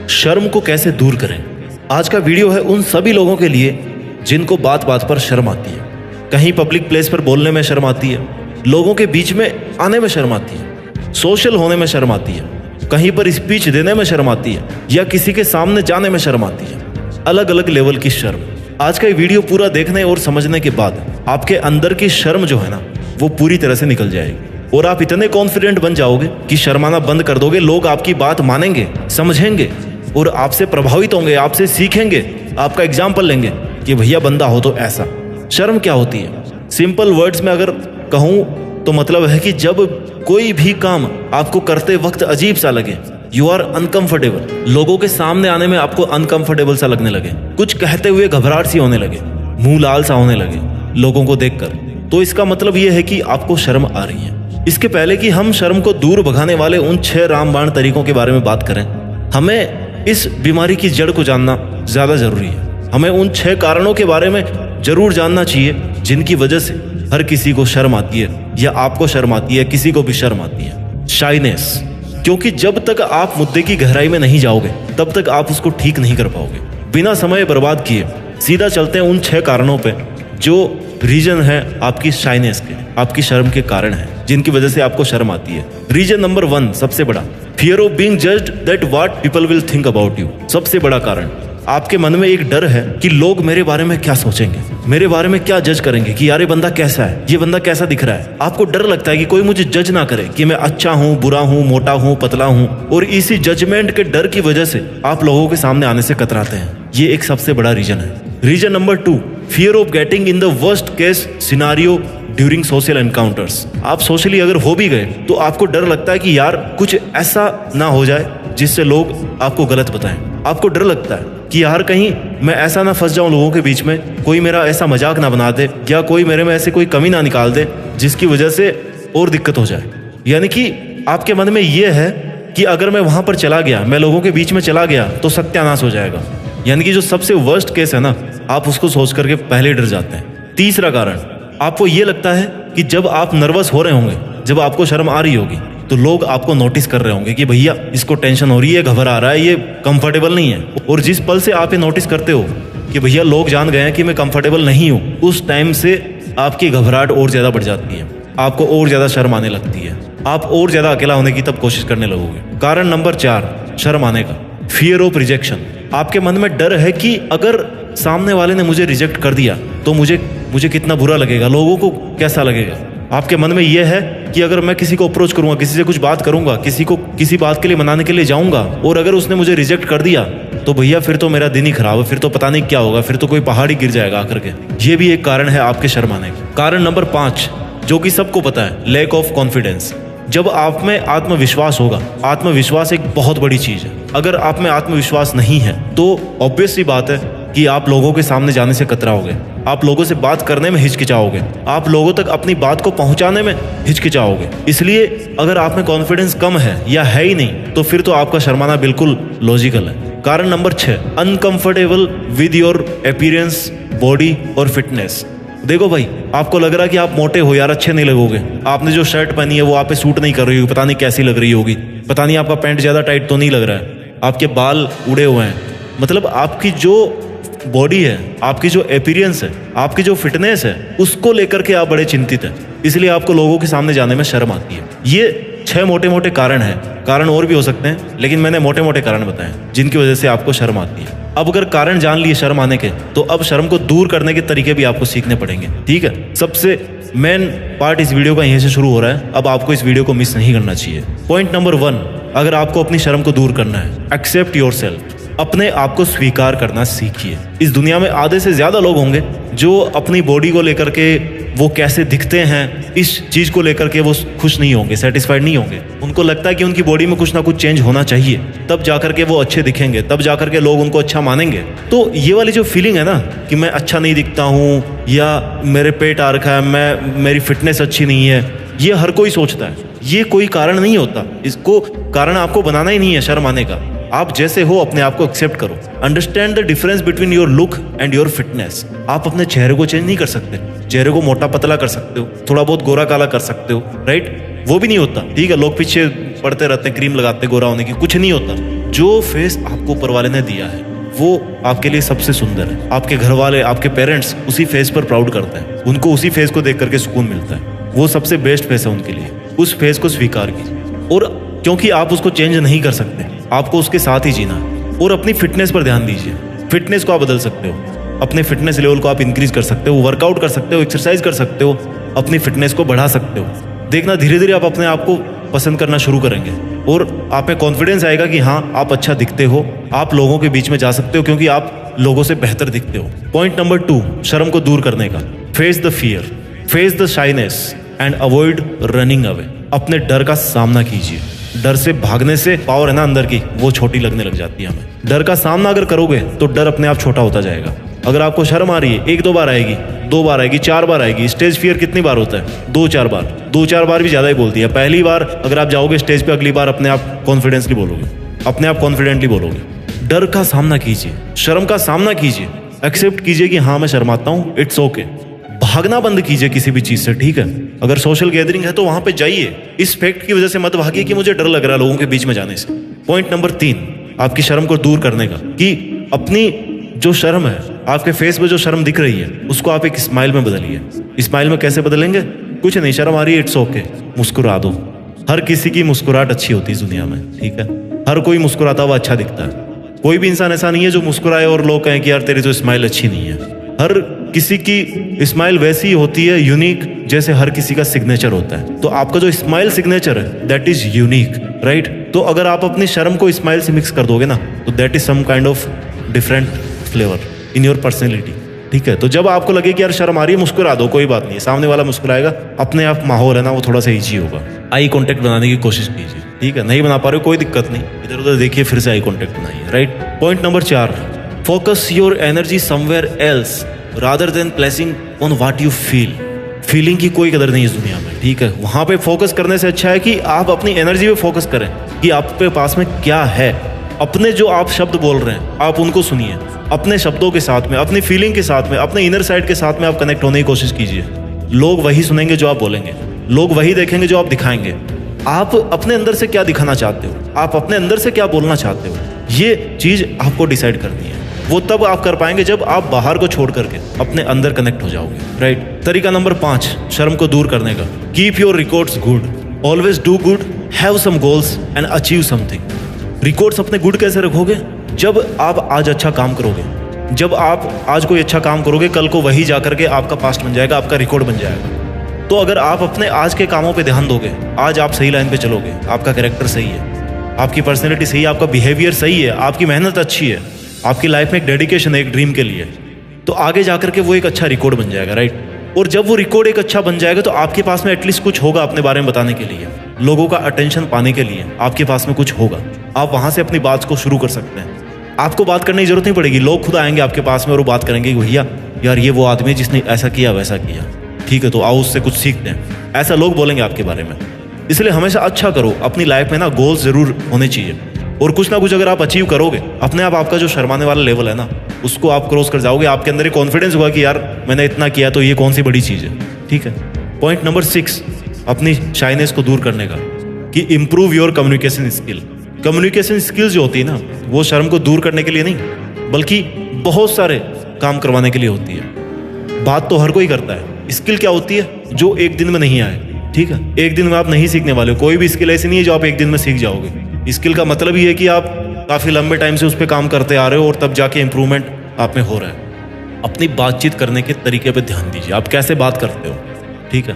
शर्म को कैसे दूर करें। आज का वीडियो है उन सभी लोगों के लिए जिनको बात बात पर शर्म आती है, कहीं पब्लिक प्लेस पर बोलने में शर्म आती है, लोगों के बीच में आने में शर्म आती है, सोशल होने में शर्म आती है, कहीं पर स्पीच देने में शर्म आती है, या किसी के सामने जाने में शर्म आती है। अलग अलग लेवल की शर्म। आज का ये वीडियो पूरा देखने और समझने के बाद आपके अंदर की शर्म जो है ना, वो पूरी तरह से निकल जाएगी और आप इतने कॉन्फिडेंट बन जाओगे कि शर्माना बंद कर दोगे। लोग आपकी बात मानेंगे, समझेंगे और आपसे प्रभावित होंगे, आपसे सीखेंगे, आपका एग्जाम्पल लेंगे कि भैया बंदा हो तो ऐसा। शर्म क्या होती है? सिंपल वर्ड्स में अगर कहूँ तो मतलब है कि जब कोई भी काम आपको करते वक्त अजीब सा लगे, यू आर अनकंफर्टेबल, लोगों के सामने आने में आपको अनकंफर्टेबल सा लगने लगे, कुछ कहते हुए घबराहट सी होने लगे, मुंह लाल सा होने लगे लोगों को देखकर, तो इसका मतलब यह है कि आपको शर्म आ रही है। इसके पहले कि हम शर्म को दूर भगाने वाले उन 6 रामबाण तरीकों के बारे में बात करें, हमें इस बीमारी की जड़ को जानना ज्यादा जरूरी है। हमें उन 6 कारणों के बारे में जरूर जानना चाहिए जिनकी वजह से हर किसी को शर्म आती है, या आपको शर्म आती है, किसी को भी शर्म आती है। शाइनेस। क्योंकि जब तक आप मुद्दे की गहराई में नहीं जाओगे तब तक आप उसको ठीक नहीं कर पाओगे। बिना समय बर्बाद किए सीधा चलते हैं उन 6 कारणों पे जो रीजन है आपकी शाइनेस के, आपकी शर्म के कारण है, जिनकी वजह से आपको शर्म आती है। रीजन नंबर 1 सबसे बड़ा, fear of being judged that what people will think about you. सबसे बड़ा कारण, आपके मन में एक डर है कि लोग मेरे बारे में क्या सोचेंगे, मेरे बारे में क्या जज करेंगे, कि यार ये बंदा कैसा है, ये बंदा कैसा दिख रहा है। आपको डर लगता है कि कोई मुझे जज ना करे कि मैं अच्छा हूँ, बुरा हूँ, मोटा हूँ, पतला हूँ, और इसी जजमेंट के डर की वजह से आप लोगों के सामने आने से कतराते हैं। ये एक सबसे बड़ा रीजन है। Reason number 2, fear of getting in the worst case scenario during social encounters. आप सोशली अगर हो भी गए तो आपको डर लगता है कि यार कुछ ऐसा ना हो जाए जिससे लोग आपको गलत बताएं। आपको डर लगता है कि यार कहीं मैं ऐसा ना फंस जाऊं लोगों के बीच में, कोई मेरा ऐसा मजाक ना बना दे, या कोई मेरे में ऐसे कोई कमी ना निकाल दे जिसकी वजह से और दिक्कत हो जाए। यानी कि आपके मन में यह है कि अगर मैं वहां पर चला गया, मैं लोगों के बीच में चला गया तो सत्यानाश हो जाएगा। यानी कि जो सबसे वर्स्ट केस है ना, आप उसको सोच करके पहले डर जाते हैं। तीसरा कारण, आपको ये लगता है कि जब आप नर्वस हो रहे होंगे, जब आपको शर्म आ रही होगी, तो लोग आपको नोटिस कर रहे होंगे कि भैया इसको टेंशन हो रही है, घबरा रहा है, ये कंफर्टेबल नहीं है। और जिस पल से आप ये नोटिस करते हो कि भैया लोग जान गए हैं कि मैं कंफर्टेबल नहीं हूँ, उस टाइम से आपकी घबराहट और ज्यादा बढ़ जाती है, आपको और ज्यादा शर्म आने लगती है, आप और ज्यादा अकेला होने की तब कोशिश करने लगोगे। कारण नंबर 4 शर्म आने का, फियर ऑफ रिजेक्शन। आपके मन में डर है कि अगर सामने वाले ने मुझे रिजेक्ट कर दिया तो मुझे कितना बुरा लगेगा, लोगों को कैसा लगेगा। आपके मन में यह है कि अगर मैं किसी को अप्रोच करूंगा, किसी से कुछ बात करूंगा, किसी को किसी बात के लिए मनाने के लिए जाऊंगा, और अगर उसने मुझे रिजेक्ट कर दिया तो भैया फिर तो मेरा दिन ही खराब है, फिर तो पता नहीं क्या होगा, फिर तो कोई पहाड़ ही गिर जाएगा आकर के। ये भी एक कारण है आपके शर्माने का। कारण नंबर 5 जो कि सबको पता है, लैक ऑफ कॉन्फिडेंस। जब आप में आत्मविश्वास होगा, आत्मविश्वास एक बहुत बड़ी चीज है। अगर आप में आत्मविश्वास नहीं है तो ऑब्वियस सी बात है कि आप लोगों के सामने जाने से कतराओगे, आप लोगों से बात करने में हिचकिचाओगे, आप लोगों तक अपनी बात को पहुंचाने में हिचकिचाओगे। इसलिए अगर आप में कॉन्फिडेंस कम है या है ही नहीं तो फिर तो आपका शर्माना बिल्कुल लॉजिकल है। कारण number 6, uncomfortable with your appearance, body और फिटनेस। देखो भाई, आपको लग रहा है कि आप मोटे हो यार, अच्छे नहीं लगोगे, आपने जो शर्ट पहनी है वो आप पे सूट नहीं कर रही होगी, पता नहीं कैसी लग रही होगी, पता नहीं आपका पैंट ज्यादा टाइट तो नहीं लग रहा है, आपके बाल उड़े हुए हैं, मतलब आपकी जो बॉडी है, आपकी जो अपीयरेंस है, आपकी जो फिटनेस है, उसको लेकर के आप बड़े चिंतित हैं। इसलिए आपको लोगों के सामने जाने में शर्म आती है। ये 6 मोटे मोटे कारण हैं। कारण और भी हो सकते हैं, लेकिन मैंने मोटे मोटे कारण बताए जिनकी वजह से आपको शर्म आती है। अब अगर कारण जान लिए शर्म आने के, तो अब शर्म को दूर करने के तरीके भी आपको सीखने पड़ेंगे। ठीक है, सबसे मेन पार्ट इस वीडियो का यहीं से शुरू हो रहा है। अब आपको इस वीडियो को मिस नहीं करना चाहिए। पॉइंट नंबर 1, अगर आपको अपनी शर्म को दूर करना है, एक्सेप्ट योरसेल्फ। अपने आप को स्वीकार करना सीखिए। इस दुनिया में आधे से ज्यादा लोग होंगे जो अपनी बॉडी को लेकर के, वो कैसे दिखते हैं, इस चीज को लेकर के वो खुश नहीं होंगे, सेटिस्फाइड नहीं होंगे। उनको लगता है कि उनकी बॉडी में कुछ ना कुछ चेंज होना चाहिए, तब जाकर के वो अच्छे दिखेंगे, तब जाकर के लोग उनको अच्छा मानेंगे। तो ये वाली जो फीलिंग है ना कि मैं अच्छा नहीं दिखता हूँ, या मेरे पेट आ रखा है, मेरी फिटनेस अच्छी नहीं है, ये हर कोई सोचता है। ये कोई कारण नहीं होता, इसको कारण आपको बनाना ही नहीं है शर्म आने का। आप जैसे हो अपने आप को एक्सेप्ट करो। Understand the difference between your look and your fitness. आप अपने चेहरे को चेंज नहीं कर सकते, चेहरे को मोटा पतला कर सकते हो, थोड़ा बहुत गोरा काला कर सकते हो, राइट? वो भी नहीं होता, ठीक है। लोग पीछे पड़ते रहते हैं क्रीम लगाते गोरा होने की, कुछ नहीं होता। जो फेस आपको ऊपर वाले ने दिया है वो आपके लिए सबसे सुंदर है। आपके घर वाले, आपके पेरेंट्स उसी फेस पर प्राउड करते हैं, उनको उसी फेस को देख करके सुकून मिलता है। वो सबसे बेस्ट फेस है उनके लिए। उस फेस को स्वीकार कीजिए, और क्योंकि आप उसको चेंज नहीं कर सकते, आपको उसके साथ ही जीना है। और अपनी फिटनेस पर ध्यान दीजिए। फिटनेस को आप बदल सकते हो, अपने फिटनेस लेवल को आप इंक्रीज कर सकते हो, वर्कआउट कर सकते हो, एक्सरसाइज कर सकते हो, अपनी फिटनेस को बढ़ा सकते हो। देखना धीरे धीरे आप अपने आप को पसंद करना शुरू करेंगे और आप में कॉन्फिडेंस आएगा कि हाँ, आप अच्छा दिखते हो, आप लोगों के बीच में जा सकते हो क्योंकि आप लोगों से बेहतर दिखते हो। पॉइंट नंबर 2, शर्म को दूर करने का। Face the fear, face the shyness and avoid running away. अपने डर का सामना कीजिए। डर से भागने से पावर है ना अंदर की, वो छोटी लगने लग जाती है हमें। डर का सामना अगर करोगे तो डर अपने आप छोटा होता जाएगा। अगर आपको शर्म आ रही है, 1-2 बार आएगी, 2 बार आएगी, 4 बार आएगी। स्टेज फियर कितनी बार होता है? 2-4 बार। 2-4 बार भी ज़्यादा ही बोलती है। पहली बार अगर आप जाओगे स्टेज पे, अगली बार अपने आप कॉन्फिडेंसली बोलोगे, अपने आप कॉन्फिडेंटली बोलोगे। डर का सामना कीजिए, शर्म का सामना कीजिए, एक्सेप्ट कीजिए कि हाँ मैं शर्माता हूँ, इट्स ओके। भागना बंद कीजिए किसी भी चीज़ से, ठीक है? अगर सोशल गैदरिंग है तो वहाँ पे जाइए। इस फैक्ट की वजह से मत भागिए कि मुझे डर लग रहा है लोगों के बीच में जाने से। पॉइंट नंबर 3, आपकी शर्म को दूर करने का, कि अपनी जो शर्म है, आपके फेस पे जो शर्म दिख रही है, उसको आप एक स्माइल में बदलिए। स्माइल में कैसे बदलेंगे? कुछ नहीं, शर्म आ रही है, इट्स ओके, मुस्कुरा दो। हर किसी की मुस्कुराहट अच्छी होती है इस दुनिया में, ठीक है? हर कोई मुस्कुराता हुआ अच्छा दिखता है। कोई भी इंसान ऐसा नहीं है जो मुस्कुराए और लोग कहें कि यार तेरी तो स्माइल अच्छी नहीं है। हर किसी की स्माइल वैसी होती है, यूनिक, जैसे हर किसी का सिग्नेचर होता है। तो आपका जो स्माइल सिग्नेचर है दैट इज यूनिक, राइट? तो अगर आप अपनी शर्म को स्माइल से मिक्स कर दोगे ना, तो that is some kind of different flavour in your personality, ठीक है? तो जब आपको लगे कि यार शर्म आ रही है, मुस्कुरा दो, कोई बात नहीं है। सामने वाला मुस्कुराएगा, अपने आप माहौल है ना वो थोड़ा सा ईजी होगा। आई कॉन्टेक्ट बनाने की कोशिश कीजिए, ठीक है? नहीं बना पा रहे हो, कोई दिक्कत नहीं, इधर उधर देखिए, फिर से आई कॉन्टेक्ट बनाइए, right? Point number 4, focus your energy somewhere else rather than placing on what you feel. Feeling की कोई कदर नहीं इस दुनिया में, ठीक है? वहां पे फोकस करने से अच्छा है कि आप अपनी एनर्जी पे फोकस करें कि आपके पास में क्या है। अपने जो आप शब्द बोल रहे हैं, आप उनको सुनिए। अपने शब्दों के साथ में, अपनी फीलिंग के साथ में, अपने इनर साइड के साथ में आप कनेक्ट होने की कोशिश कीजिए। लोग वही सुनेंगे जो आप बोलेंगे, लोग वही देखेंगे जो आप दिखाएंगे। आप अपने अंदर से क्या दिखाना चाहते हो, आप अपने अंदर से क्या बोलना चाहते हो, ये चीज आपको डिसाइड करनी है। वो तब आप कर पाएंगे जब आप बाहर को छोड़ करके अपने अंदर कनेक्ट हो जाओगे, राइट? तरीका नंबर 5, शर्म को दूर करने का। Keep your records good, always do good, have some goals and achieve something. Records अपने गुड कैसे रखोगे? जब आप आज अच्छा काम करोगे, जब आप आज कोई अच्छा काम करोगे, कल को वही जाकर के आपका पास्ट बन जाएगा, आपका रिकॉर्ड बन जाएगा। तो अगर आप अपने आज के कामों पे ध्यान दोगे, आज आप सही लाइन पे चलोगे, आपका कैरेक्टर सही है, आपकी पर्सनैलिटी सही है, आपका बिहेवियर सही है, आपकी मेहनत अच्छी है, आपकी लाइफ में एक डेडिकेशन है एक ड्रीम के लिए, तो आगे जाकर के वो एक अच्छा रिकॉर्ड बन जाएगा, राइट? और जब वो रिकॉर्ड एक अच्छा बन जाएगा तो आपके पास में एटलीस्ट कुछ होगा अपने बारे में बताने के लिए, लोगों का अटेंशन पाने के लिए आपके पास में कुछ होगा। आप वहां से अपनी बात को शुरू कर सकते हैं। आपको बात करने की जरूरत नहीं पड़ेगी, लोग खुद आएंगे आपके पास में और वो बात करेंगे कि भैया यार ये वो आदमी है जिसने ऐसा किया वैसा किया, ठीक है, तो आओ उससे कुछ सीखते हैं। ऐसा लोग बोलेंगे आपके बारे में। इसलिए हमेशा अच्छा करो। अपनी लाइफ में ना गोल्स जरूर होने चाहिए, और कुछ ना कुछ अगर आप अचीव करोगे, अपने आप आपका जो शर्माने वाला लेवल है ना, उसको आप क्रॉस कर जाओगे। आपके अंदर एक कॉन्फिडेंस होगा कि यार मैंने इतना किया तो ये कौन सी बड़ी चीज़ है, ठीक है? पॉइंट नंबर 6, अपनी शाइनेस को दूर करने का, कि improve your communication skill. Communication skills जो होती है ना, वो शर्म को दूर करने के लिए नहीं, बल्कि बहुत सारे काम करवाने के लिए होती है। बात तो हर कोई करता है, स्किल क्या होती है? जो एक दिन में नहीं आए, ठीक है? एक दिन में आप नहीं सीखने वाले हो। कोई भी स्किल ऐसी नहीं है जो आप एक दिन में सीख जाओगे। स्किल का मतलब ही है कि आप काफ़ी लंबे टाइम से उस पर काम करते आ रहे हो और तब जाके इंप्रूवमेंट आप में हो रहा है। अपनी बातचीत करने के तरीके पे ध्यान दीजिए, आप कैसे बात करते हो, ठीक है?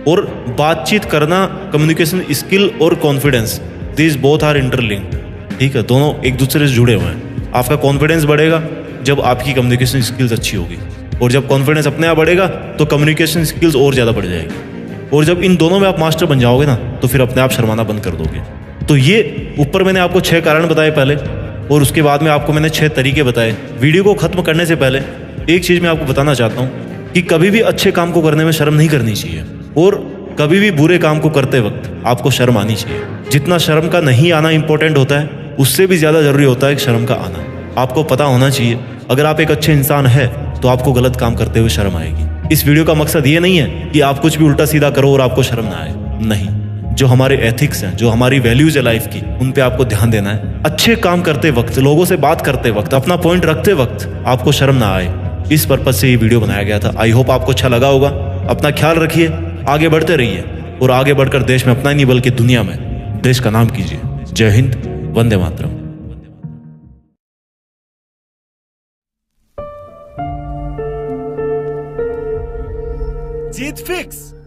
और बातचीत करना, कम्युनिकेशन स्किल और confidence, this both are interlinked, ठीक है? दोनों एक दूसरे से जुड़े हुए हैं। आपका कॉन्फिडेंस बढ़ेगा जब आपकी कम्युनिकेशन स्किल्स अच्छी होगी, और जब कॉन्फिडेंस अपने आप बढ़ेगा तो कम्युनिकेशन स्किल्स और ज़्यादा बढ़ जाएगी। और जब इन दोनों में आप मास्टर बन जाओगे ना, तो फिर अपने आप शर्माना बंद कर दोगे। तो ये ऊपर मैंने आपको 6 कारण बताए पहले, और उसके बाद में आपको मैंने 6 तरीके बताए। वीडियो को ख़त्म करने से पहले एक चीज़ मैं आपको बताना चाहता हूँ कि कभी भी अच्छे काम को करने में शर्म नहीं करनी चाहिए, और कभी भी बुरे काम को करते वक्त आपको शर्म आनी चाहिए। जितना शर्म का नहीं आना इंपॉर्टेंट होता है, उससे भी ज़्यादा ज़रूरी होता है शर्म का आना। आपको पता होना चाहिए, अगर आप एक अच्छे इंसान है तो आपको गलत काम करते हुए शर्म आएगी। इस वीडियो का मकसद ये नहीं है कि आप कुछ भी उल्टा सीधा करो और आपको शर्म ना आए, नहीं। जो हमारे एथिक्स हैं, जो हमारी वैल्यूज है लाइफ की, उन पे आपको ध्यान देना है। अच्छे काम करते वक्त, लोगों से बात करते वक्त, अपना पॉइंट रखते वक्त आपको शर्म ना आए, इस पर्पज से ये वीडियो बनाया गया था। आई होप आपको अच्छा लगा होगा। अपना ख्याल रखिए, आगे बढ़ते रहिए और आगे बढ़कर देश में अपना ही नहीं बल्कि दुनिया में देश का नाम कीजिए। जय हिंद, वंदे मातरम। जीत फिक्स।